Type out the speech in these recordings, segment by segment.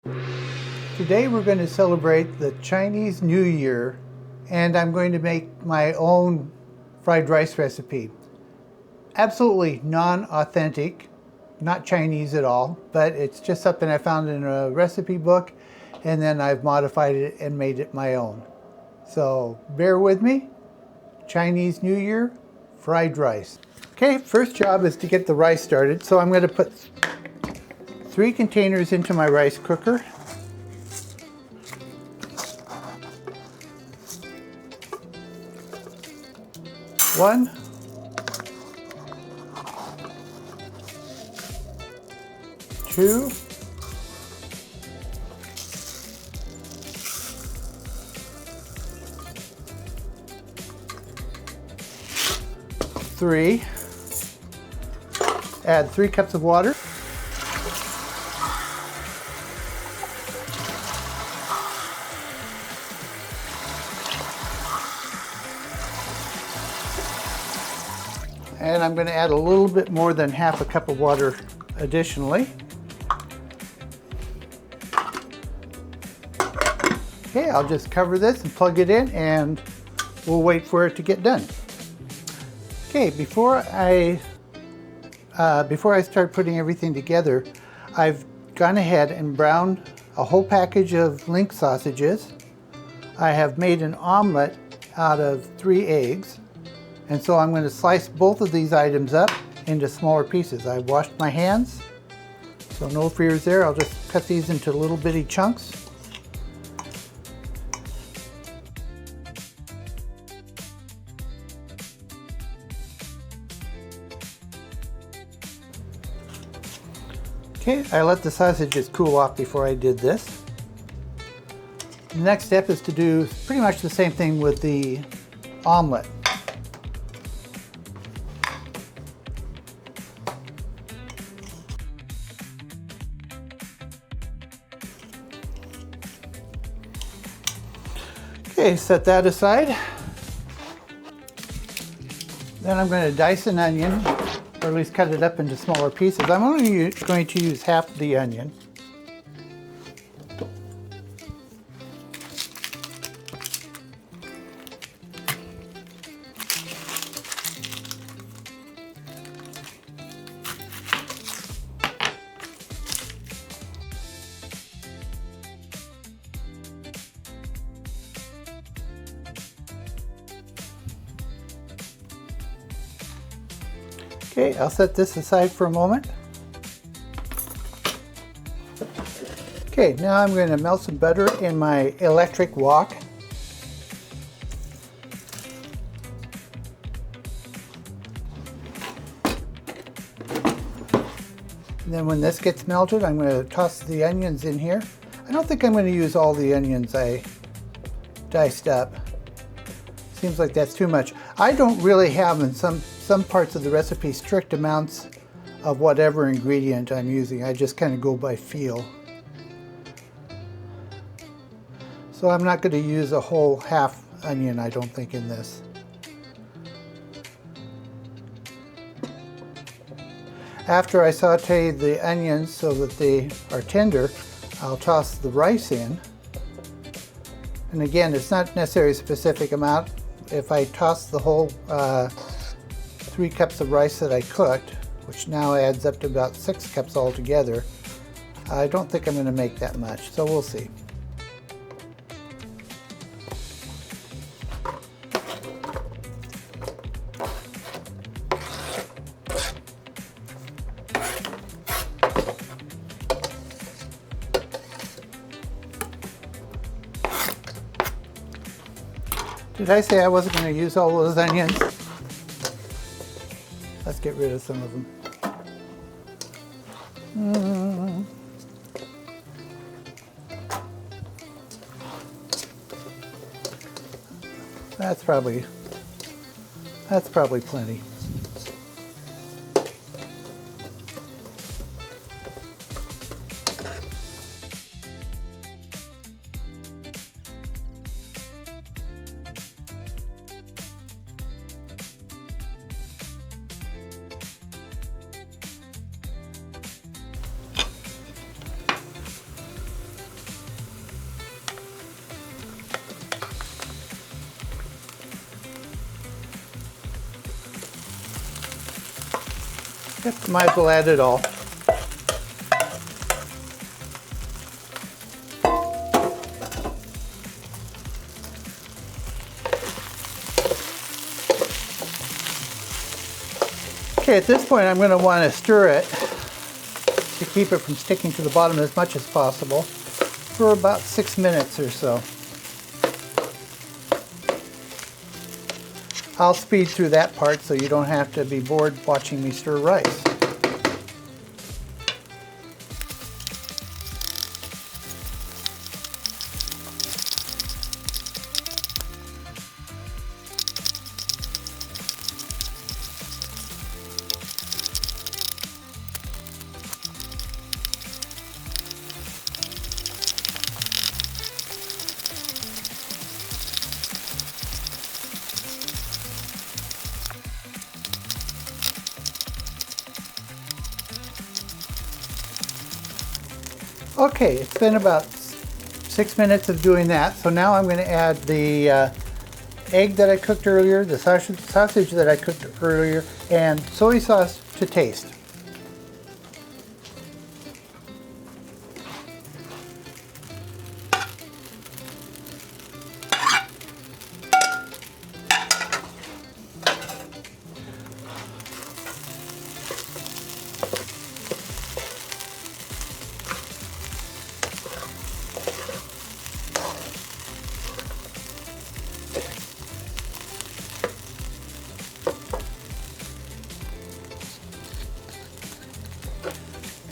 Today we're going to celebrate the Chinese New Year, and I'm going to make my own fried rice recipe. Absolutely non-authentic, not Chinese at all, but it's just something I found in a recipe book, and then I've modified it and made it my own. So bear with me. Chinese New Year, fried rice. Okay, first job is to get the rice started. So I'm going to put 3 containers into my rice cooker. One, 2, 3. Add 3 cups of water. And I'm going to add a little bit more than half a cup of water additionally. Okay, I'll just cover this and plug it in, and we'll wait for it to get done. Okay, before I start putting everything together, I've gone ahead and browned a whole package of link sausages. I have made an omelet out of 3 eggs. And so I'm going to slice both of these items up into smaller pieces. I've washed my hands, so no fears there. I'll just cut these into little bitty chunks. Okay, I let the sausages cool off before I did this. The next step is to do pretty much the same thing with the omelet. Okay, set that aside. Then I'm going to dice an onion, or at least cut it up into smaller pieces. I'm only going to use half the onion. Okay, I'll set this aside for a moment. Okay, now I'm going to melt some butter in my electric wok. And then when this gets melted, I'm going to toss the onions in here. I don't think I'm going to use all the onions I diced up. Seems like that's too much. I don't really have in some parts of the recipe strict amounts of whatever ingredient I'm using. I just kind of go by feel. So I'm not going to use a whole half onion, I don't think, in this. After I saute the onions so that they are tender, I'll toss the rice in. And again, it's not necessarily a specific amount. If I toss the whole 3 cups of rice that I cooked, which now adds up to about 6 cups altogether, I don't think I'm going to make that much, so we'll see. Did I say I wasn't going to use all those onions? Let's get rid of some of them. That's probably plenty. Yep, might as well add it all. Okay, at this point I'm going to want to stir it to keep it from sticking to the bottom as much as possible for about 6 minutes or so. I'll speed through that part so you don't have to be bored watching me stir rice. Okay, it's been about 6 minutes of doing that, so now I'm going to add the egg that I cooked earlier, the sausage that I cooked earlier, and soy sauce to taste.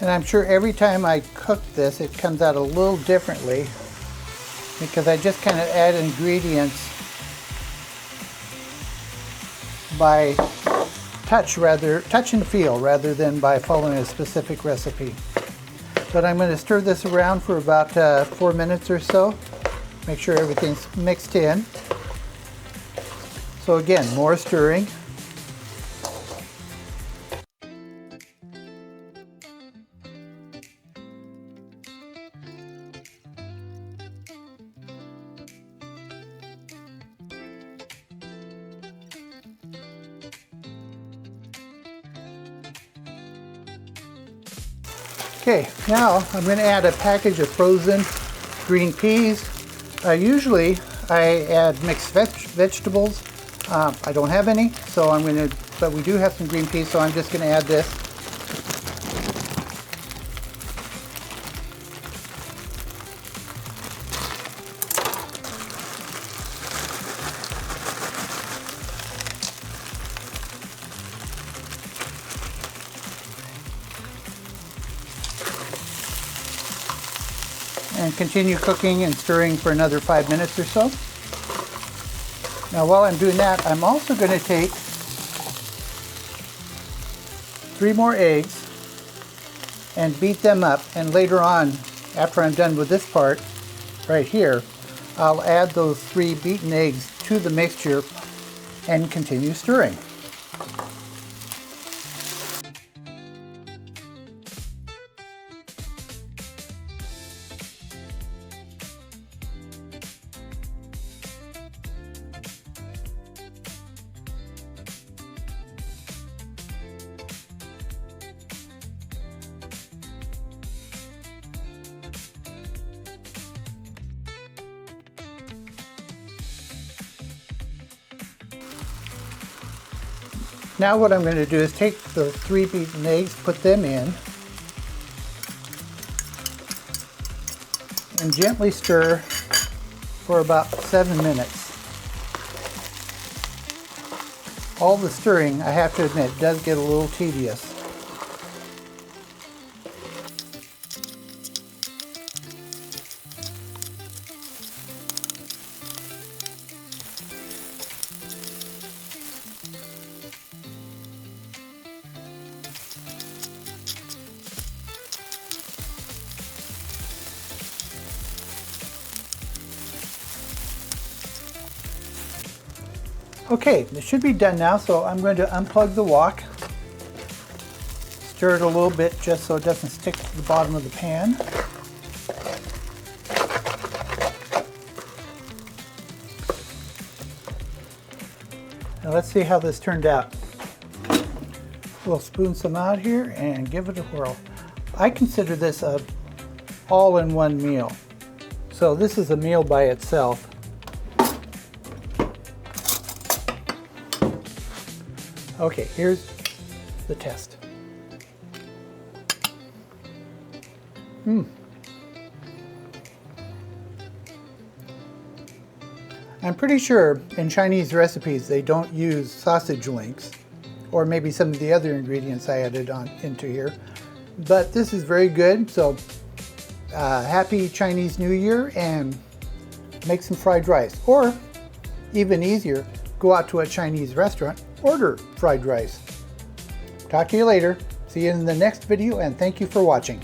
And I'm sure every time I cook this, it comes out a little differently because I just kind of add ingredients by touch and feel rather than by following a specific recipe. But I'm going to stir this around for about 4 minutes or so. Make sure everything's mixed in. So again, more stirring. Okay, now I'm going to add a package of frozen green peas. Usually I add mixed vegetables. I don't have any, so but we do have some green peas, so I'm just going to add this. And continue cooking and stirring for another 5 minutes or so. Now while I'm doing that, I'm also going to take 3 more eggs and beat them up, and later on, after I'm done with this part right here, I'll add those 3 beaten eggs to the mixture and continue stirring. Now what I'm going to do is take the 3 beaten eggs, put them in, and gently stir for about 7 minutes. All the stirring, I have to admit, does get a little tedious. Okay, this should be done now, so I'm going to unplug the wok. Stir it a little bit just so it doesn't stick to the bottom of the pan. Now let's see how this turned out. We'll spoon some out here and give it a whirl. I consider this a all-in-one meal. So this is a meal by itself. Okay, here's the test. I'm pretty sure in Chinese recipes they don't use sausage links, or maybe some of the other ingredients I added on into here. But this is very good, so happy Chinese New Year, and make some fried rice. Or, even easier, go out to a Chinese restaurant, order fried rice. Talk to you later. See you in the next video, and thank you for watching.